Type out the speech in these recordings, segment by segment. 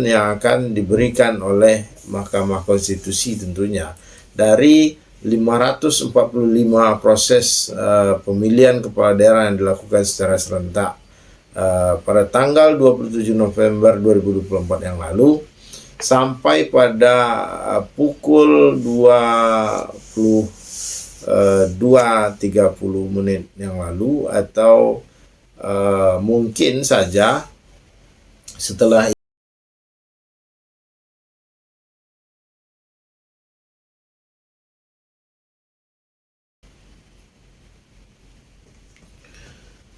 yang akan diberikan oleh Mahkamah Konstitusi tentunya dari 545 proses pemilihan kepala daerah yang dilakukan secara serentak pada tanggal 27 November 2024 yang lalu sampai pada pukul 22.30 menit yang lalu, atau mungkin saja setelah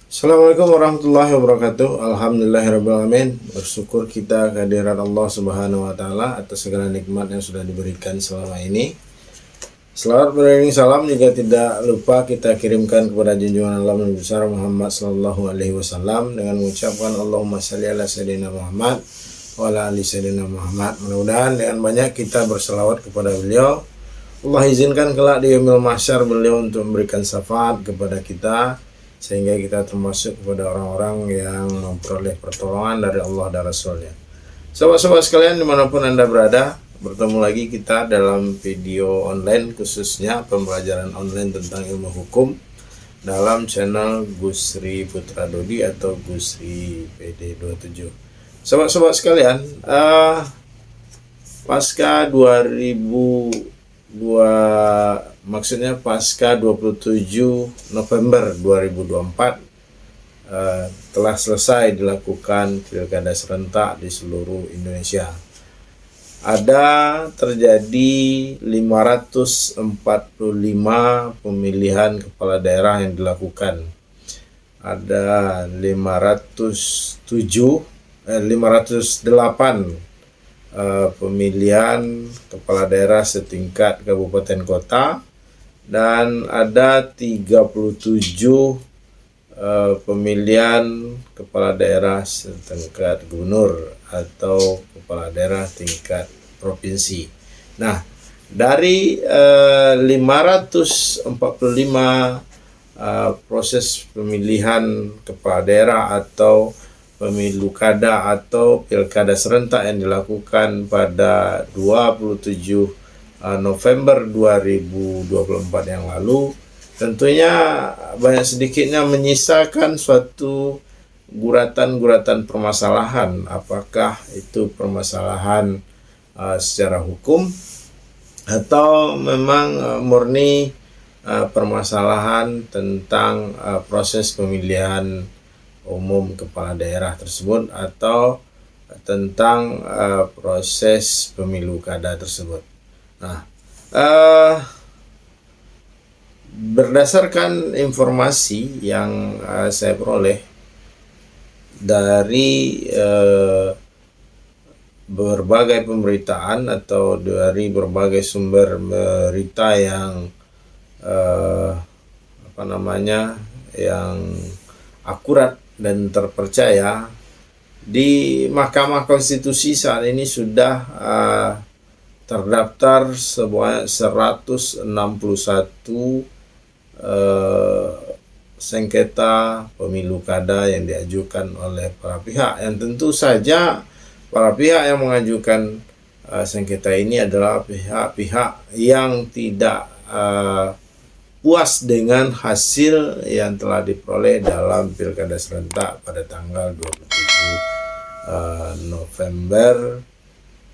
Assalamualaikum warahmatullahi wabarakatuh. Alhamdulillahirrahmanirrahim. Bersyukur kita kehadiran Allah Subhanahu wa Ta'ala atas segala nikmat yang sudah diberikan selama ini. Selawat beriring salam juga tidak lupa kita kirimkan kepada junjungan Allah Nabi besar Muhammad sallallahu alaihi wasallam dengan mengucapkan Allahumma shalli ala sayyidina Muhammad wa ala ali sayyidina Muhammad. Mudah-mudahan dengan banyak kita berselawat kepada beliau, Allah izinkan kelak di yaumil mahsyar beliau untuk memberikan syafaat kepada kita, sehingga kita termasuk kepada orang-orang yang memperoleh pertolongan dari Allah dan Rasulnya. Sobat-sobat sekalian dimanapun Anda berada, bertemu lagi kita dalam video online khususnya pembelajaran online tentang ilmu hukum dalam channel Gusri Putra Dodi atau Gusri PD27. Sobat-sobat sekalian, pasca 27 November 2024 telah selesai dilakukan pilkada serentak di seluruh Indonesia. Ada terjadi 545 pemilihan kepala daerah yang dilakukan. Ada 508 pemilihan kepala daerah setingkat kabupaten kota, dan ada 37 pemilihan kepala daerah setingkat gubernur atau kepala daerah tingkat provinsi. Nah, dari 545 proses pemilihan kepala daerah atau pemilu kada atau pilkada serentak yang dilakukan pada 27 November 2024 yang lalu, tentunya banyak sedikitnya menyisakan suatu guratan-guratan permasalahan. Apakah itu permasalahan secara hukum atau memang murni permasalahan tentang proses pemilihan umum kepala daerah tersebut atau tentang proses pemilu kada tersebut. Nah, berdasarkan informasi yang saya peroleh dari berbagai pemberitaan atau dari berbagai sumber berita yang yang akurat dan terpercaya, di Mahkamah Konstitusi saat ini sudah terdaftar sebanyak 161 sengketa pemilu kada yang diajukan oleh para pihak, yang tentu saja para pihak yang mengajukan sengketa ini adalah pihak-pihak yang tidak puas dengan hasil yang telah diperoleh dalam pilkada serentak pada tanggal 27 November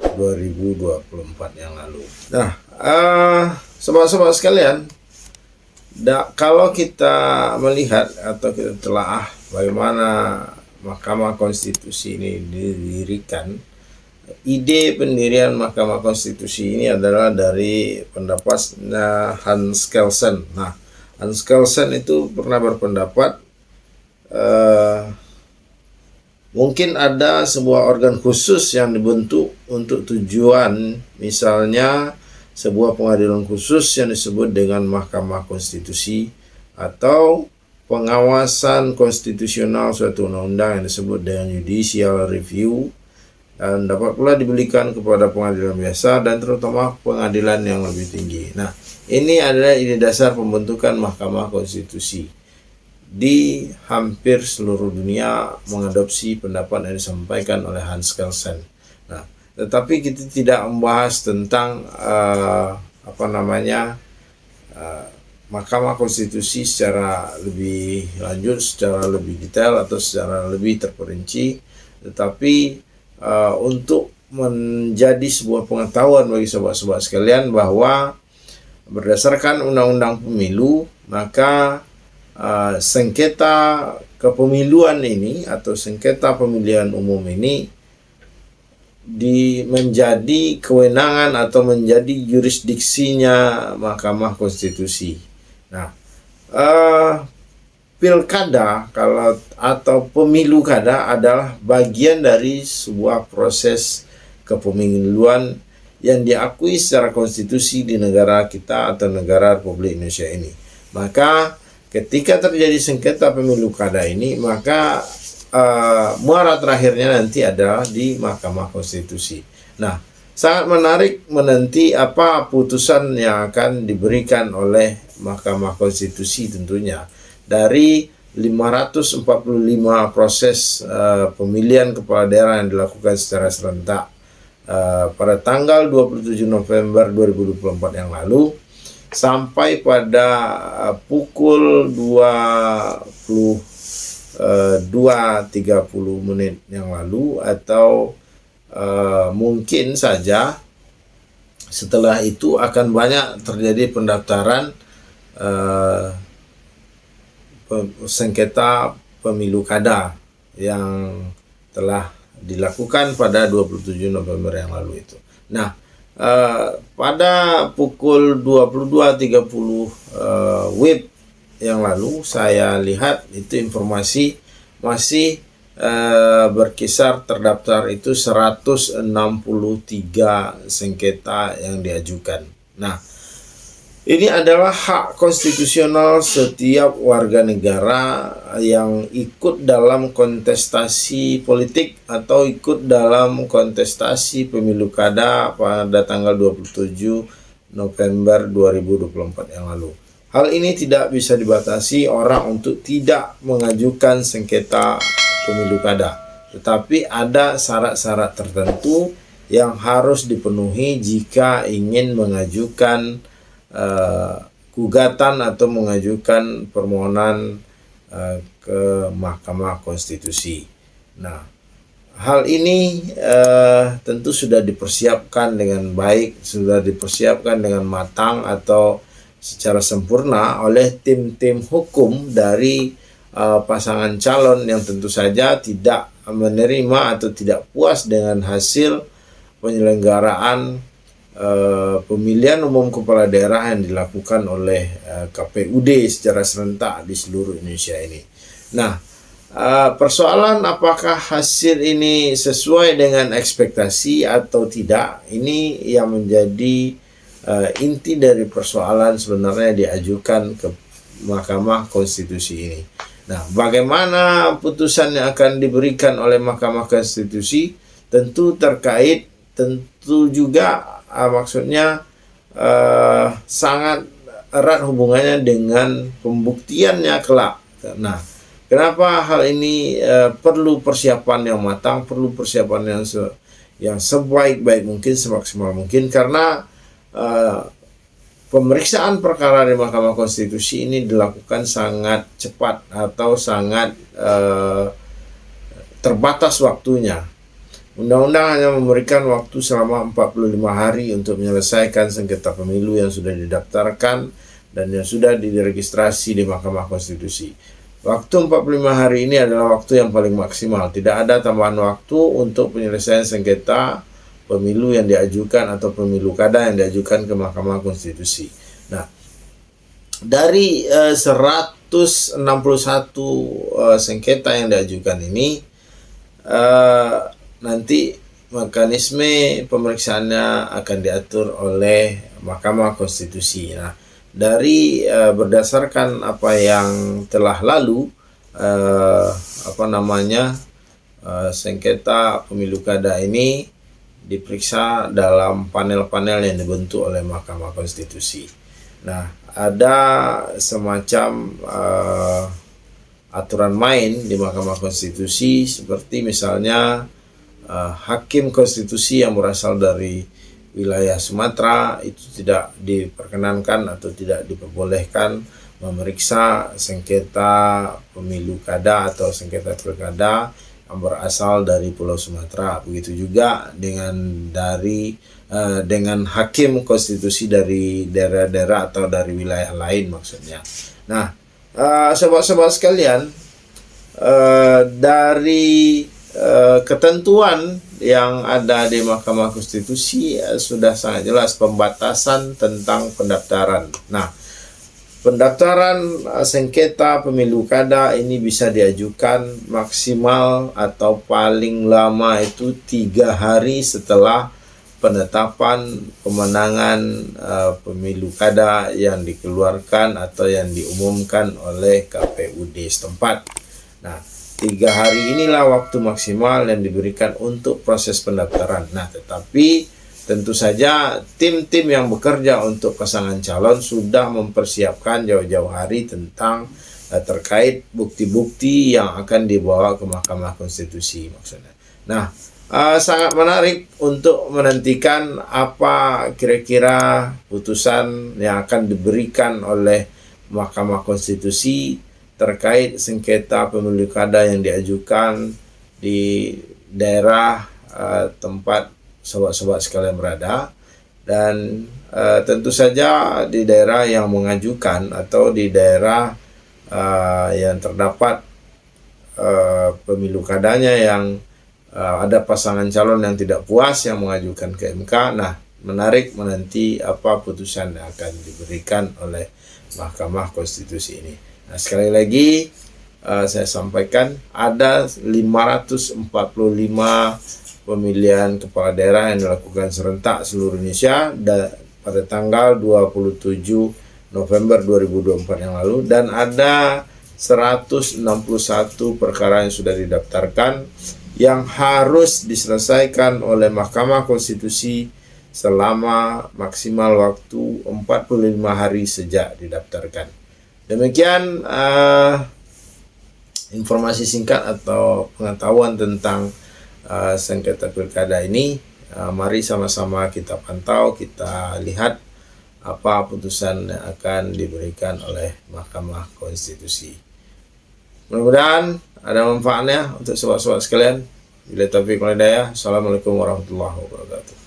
2024 yang lalu. Nah, sobat-sobat sekalian, kalau kita melihat atau kita telaah bagaimana Mahkamah Konstitusi ini didirikan, ide pendirian Mahkamah Konstitusi ini adalah dari pendapat Hans Kelsen. Nah, Hans Kelsen itu pernah berpendapat mungkin ada sebuah organ khusus yang dibentuk untuk tujuan, misalnya sebuah pengadilan khusus yang disebut dengan Mahkamah Konstitusi, atau pengawasan konstitusional suatu undang-undang yang disebut dengan judicial review, dan dapat pula diberikan kepada pengadilan biasa dan terutama pengadilan yang lebih tinggi. Nah, ini adalah ide dasar pembentukan Mahkamah Konstitusi. Di hampir seluruh dunia mengadopsi pendapat yang disampaikan oleh Hans Kelsen. Nah, tetapi kita tidak membahas tentang Mahkamah Konstitusi secara lebih lanjut, secara lebih detail atau secara lebih terperinci, tetapi untuk menjadi sebuah pengetahuan bagi sobat-sobat sekalian bahwa berdasarkan Undang-Undang Pemilu, maka sengketa kepemiluan ini atau sengketa pemilihan umum ini menjadi kewenangan atau menjadi jurisdiksinya Mahkamah Konstitusi. Nah, pilkada atau pemilu kada adalah bagian dari sebuah proses kepemiluan yang diakui secara konstitusi di negara kita atau negara Republik Indonesia ini. Maka ketika terjadi sengketa pemilu kada ini, maka muara terakhirnya nanti adalah di Mahkamah Konstitusi. Nah, sangat menarik menanti apa putusan yang akan diberikan oleh Mahkamah Konstitusi tentunya. Dari 545 proses pemilihan kepala daerah yang dilakukan secara serentak pada tanggal 27 November 2024 yang lalu sampai pada pukul 2:30 yang lalu, atau mungkin saja setelah itu akan banyak terjadi pendaftaran sengketa pemilu kada yang telah dilakukan pada 27 November yang lalu itu. Nah, pada pukul 22.30 WIB yang lalu saya lihat itu informasi masih berkisar terdaftar itu 163 sengketa yang diajukan. Nah, ini adalah hak konstitusional setiap warga negara yang ikut dalam kontestasi politik atau ikut dalam kontestasi pemilu kada pada tanggal 27 November 2024 yang lalu. Hal ini tidak bisa dibatasi orang untuk tidak mengajukan sengketa pemilu kada, tetapi ada syarat-syarat tertentu yang harus dipenuhi jika ingin mengajukan gugatan atau mengajukan permohonan ke Mahkamah Konstitusi. Nah, hal ini tentu sudah dipersiapkan dengan baik, sudah dipersiapkan dengan matang atau secara sempurna oleh tim-tim hukum dari pasangan calon yang tentu saja tidak menerima atau tidak puas dengan hasil penyelenggaraan pemilihan umum kepala daerah yang dilakukan oleh KPUD secara serentak di seluruh Indonesia ini. Nah, persoalan apakah hasil ini sesuai dengan ekspektasi atau tidak, ini yang menjadi inti dari persoalan sebenarnya diajukan ke Mahkamah Konstitusi ini. Nah, bagaimana putusan yang akan diberikan oleh Mahkamah Konstitusi tentu juga maksudnya sangat erat hubungannya dengan pembuktiannya kelak. Nah, kenapa hal ini perlu persiapan yang matang, perlu persiapan yang sebaik-baik mungkin, semaksimal mungkin, karena pemeriksaan perkara di Mahkamah Konstitusi ini dilakukan sangat cepat atau sangat terbatas waktunya. Undang-undang hanya memberikan waktu selama 45 hari untuk menyelesaikan sengketa pemilu yang sudah didaftarkan dan yang sudah diregistrasi di Mahkamah Konstitusi. Waktu 45 hari ini adalah waktu yang paling maksimal. Tidak ada tambahan waktu untuk penyelesaian sengketa pemilu yang diajukan atau pemilu kada yang diajukan ke Mahkamah Konstitusi. Nah, dari 161 sengketa yang diajukan ini, nanti mekanisme pemeriksaannya akan diatur oleh Mahkamah Konstitusi. Nah, dari berdasarkan apa yang telah lalu, sengketa pemilu kada ini diperiksa dalam panel-panel yang dibentuk oleh Mahkamah Konstitusi. Nah, ada semacam aturan main di Mahkamah Konstitusi, seperti misalnya hakim konstitusi yang berasal dari wilayah Sumatera itu tidak diperkenankan atau tidak diperbolehkan memeriksa sengketa pemilu kada atau sengketa pilkada yang berasal dari Pulau Sumatera. Begitu juga dengan hakim konstitusi dari daerah-daerah atau dari wilayah lain maksudnya. Nah, sobat-sobat sekalian, dari ketentuan yang ada di Mahkamah Konstitusi sudah sangat jelas pembatasan tentang pendaftaran. Nah, pendaftaran sengketa pemilu kada ini bisa diajukan maksimal atau paling lama itu 3 hari setelah penetapan pemenangan pemilu kada yang dikeluarkan atau yang diumumkan oleh KPUD setempat. Nah, 3 hari inilah waktu maksimal yang diberikan untuk proses pendaftaran. Nah, tetapi tentu saja tim-tim yang bekerja untuk pasangan calon sudah mempersiapkan jauh-jauh hari tentang terkait bukti-bukti yang akan dibawa ke Mahkamah Konstitusi maksudnya. Nah, sangat menarik untuk menantikan apa kira-kira putusan yang akan diberikan oleh Mahkamah Konstitusi terkait sengketa pemilu kada yang diajukan di daerah tempat sobat-sobat sekalian berada, dan tentu saja di daerah yang mengajukan atau di daerah yang terdapat pemilu kadanya yang ada pasangan calon yang tidak puas yang mengajukan ke MK. Nah, menarik menanti apa putusan yang akan diberikan oleh Mahkamah Konstitusi ini. Nah, sekali lagi saya sampaikan ada 545 pemilihan kepala daerah yang dilakukan serentak seluruh Indonesia pada tanggal 27 November 2024 yang lalu, dan ada 161 perkara yang sudah didaftarkan yang harus diselesaikan oleh Mahkamah Konstitusi selama maksimal waktu 45 hari sejak didaftarkan. Demikian informasi singkat atau pengetahuan tentang sengketa pilkada ini. Mari sama-sama kita pantau, kita lihat apa putusan yang akan diberikan oleh Mahkamah Konstitusi. Mudah-mudahan ada manfaatnya untuk sobat-sobat sekalian. Bila taufiq wal hidayah. Assalamualaikum warahmatullahi wabarakatuh.